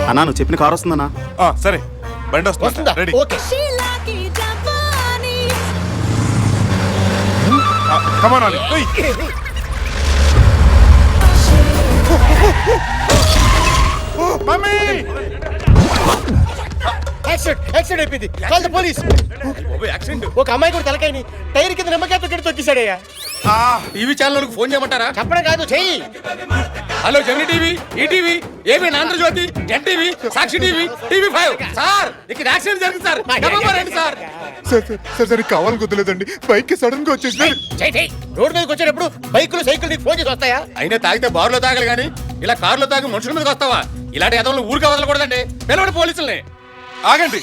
అన్నా నువ్వు చెప్పిన కారు వస్తుందన్నా. సరే బండి వస్తుందా? Ready. Come on, Ali. Mummy! Accident అయిపోయింది. Call the police. ఒక అమ్మాయి కూడా తలకాయని టైర్ కింద నిమ్మకాయతో కట్టి తొక్కిసాడయ్యా. టీవీ ఛానల్ ఫోన్ చేయమంటారా? చెప్పడం కాదు, చెయ్యి. Hello Gemini TV, ETV, AB Andhra Jyothi, NTV, Sakshi TV, TV five. Sir ఇక్కడ యాక్సిడెంట్ జరిగింది సార్. రండి సార్. సార్ కావాలని కుదరలేదండి, బైక్ కి సడన్ గా వచ్చేసి. రోడ్ మీదకి వచ్చేటప్పుడు బైకులు సైకిల్ నీకు ఫోన్ చేసి వస్తాయా? అయినా తాగితే బార్లో తాగలి కానీ ఇలా కారులో తాగి మనుషుల మీదకి వస్తావా? ఇలాంటి ఎదవలు ఊరికే వదలకూడదండి. పిలవండి పోలీసుల్ని. ఆగండి.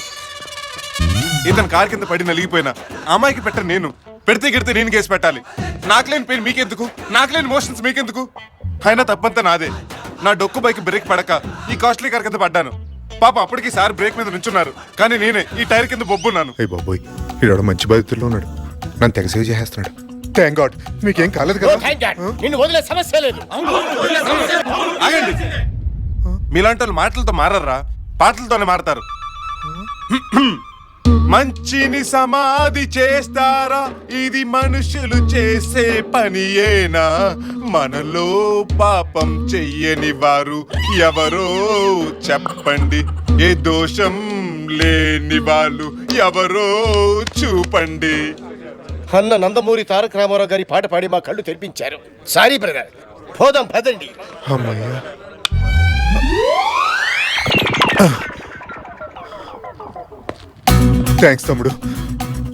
ఇతను కారు కింద పడి నలిగిపోయినా అమ్మాయికి పెట్ట నేను పెడితే గిడితే నేను కేసు పెట్టాలి. నాకు లేని పెయిన్ మీకెందుకు, నాకు లేని మోషన్స్ మీకెందుకు? అయినా తప్పంతా నాదే. నా డొక్కు బైక్ బ్రేక్ పడక ఈ కాస్ట్లీ కార్ కింద పడ్డాను. పాప అప్పటికి సార్ బ్రేక్ మీద నుంచున్నారు, కానీ నేనే ఈ టైర్ కింద బొబ్బున్నాను. అయ్య బాబోయ్, ఈడ మంచి బాధితుల్లో ఉన్నాడు, నన్ను తెగ సేవ్ చేసేస్తున్నాడు. థ్యాంక్ గాడ్, మీకేం కాలేదు కదా? నిన్ను వదిలే సమస్య లేదు. ఆగండి. మీలాంటి వాళ్ళు మాటలతో మారరా, పాటలతోనే మారతారు. మంచిని సమాధి చేస్తారా, ఇది మనుషులు చేసే పనియేనా? మనలో పాపం చెయ్యని వారు ఎవరో చెప్పండి, ఏ దోషం లేని వాళ్ళు ఎవరో చూపండి. అన్న నందమూరి తారక రామారావు గారి పాట పాడి మా కళ్ళు తెరిపించారు. సారీ బ్రదర్, పోదాం పదండి. అమ్మయ్యా, థ్యాంక్స్ తమ్ముడు.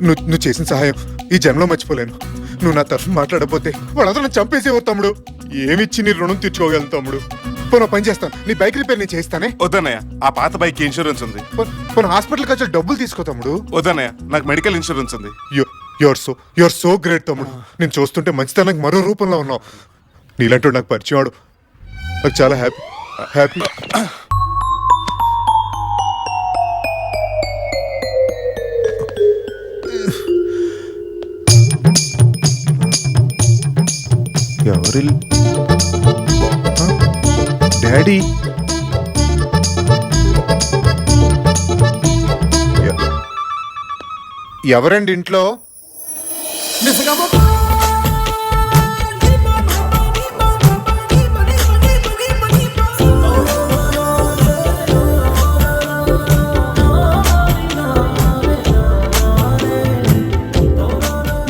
నువ్వు చేసిన సహాయం ఈ జన్మలో మర్చిపోలేను. నువ్వు నా తరఫున మాట్లాడకపోతే వాళ్ళందరూ నన్ను చంపేసేవో తమ్ముడు. ఏమిచ్చి నీ రుణం తీర్చుకోగలను తమ్ముడు. పోను పని చేస్తాను, నీ బైక్ రిపేర్ నేను చేస్తానే. వద్దన్నయ్య, ఆ పాత బైక్ ఇన్సూరెన్స్ ఉంది. పోను హాస్పిటల్కి వచ్చి డబ్బులు తీసుకో తమ్ముడు. వద్దన్నయ్య, నాకు మెడికల్ ఇన్సూరెన్స్ ఉంది. యువర్ సో గ్రేట్ తమ్ముడు. నేను చూస్తుంటే మంచితనానికి మరో రూపంలో ఉన్నావు. నీలాంటి నాకు పరిచయం వాడు, నాకు చాలా హ్యాపీ. ఎవరి డాడీ? ఎవరండి ఇంట్లో?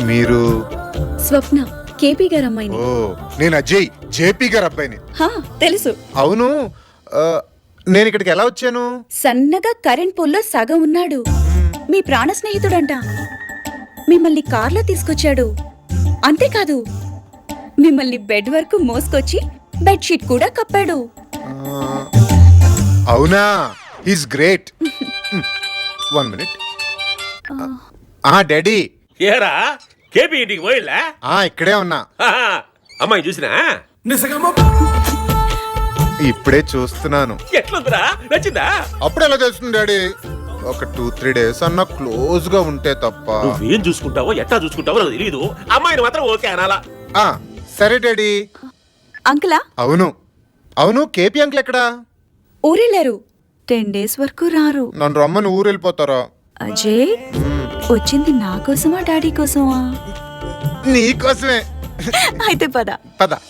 మీరు? స్వప్న, కేపీ గారు అమ్మాయిని. ఓ, నేను అజయ్, జేపీ గారు అబ్బాయిని. తెలుసు. అవును, నేను ఇక్కడికి ఎలా వచ్చాను? సన్నగా కరెంట్ పోల్లో సగం ఉన్నాడు, మీ ప్రాణ స్నేహితుడంట. మిమ్మల్ని కార్లో తీసుకొచ్చాడు. అంతేకాదు, మిమ్మల్ని బెడ్ వరకు మోసుకొచ్చి బెడ్షీట్ కూడా కప్పాడు. అవునా? Is great. 1 minute. డాడీ. ఏరా కేపీ ఇంటికి పోయిలా? ఇక్కడే ఉన్నా. అమ్మాయి చూసినా? ఇప్పుడే చూస్తున్నాను. ఎట్లుందిరా, నచ్చిందా? అప్పుడు ఎలా తెలుస్తుంది డాడీ? ఒక 2-3 days అన్నా క్లోజ్ గా ఉంటే తప్ప. నువ్వేం చూసుకుంటావో ఎట్టా చూసుకుంటావో నాకు తెలియదు. అమ్మాయిని మాత్రం ఓకే అనాలా? సరే డాడీ. అంకులా? అవును, కేపీ అంకుల్ ఎక్కడా? ఊరెళ్ళారు. 10 days వరకు రారు. నన్ను రమ్మని ఊరు వెళ్ళిపోతారా? అజయ్, వచ్చింది నా కోసమా డాడీ కోసమా? నీకోసమే. అయితే పద.